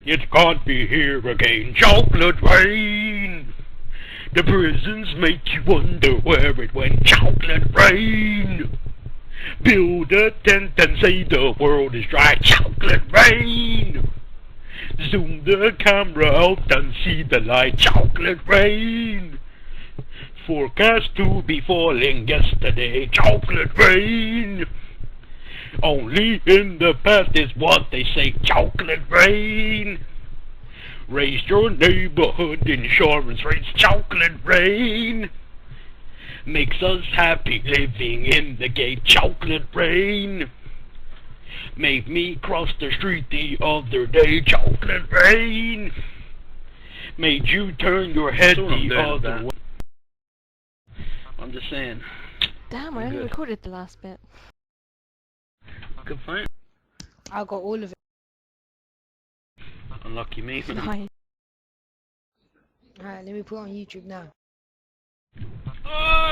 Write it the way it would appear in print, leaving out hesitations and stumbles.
It can't be here again, chocolate rain. The prisons make you wonder where it went, chocolate rain. Build a tent and say the world is dry, chocolate rain. Zoom the camera out and see the light, chocolate rain. Forecast to be falling yesterday, chocolate rain. Only in the past is what they say, chocolate rain. Raise your neighborhood insurance rates, chocolate rain. Makes us happy living in the gate, chocolate rain. Made me cross the street the other day, chocolate rain. Made you turn your head the other way. I'm just saying. Damn, I only recorded the last bit. Good fight. I got all of it. Unlucky me. Nice. Alright, let me put it on YouTube now. Oh!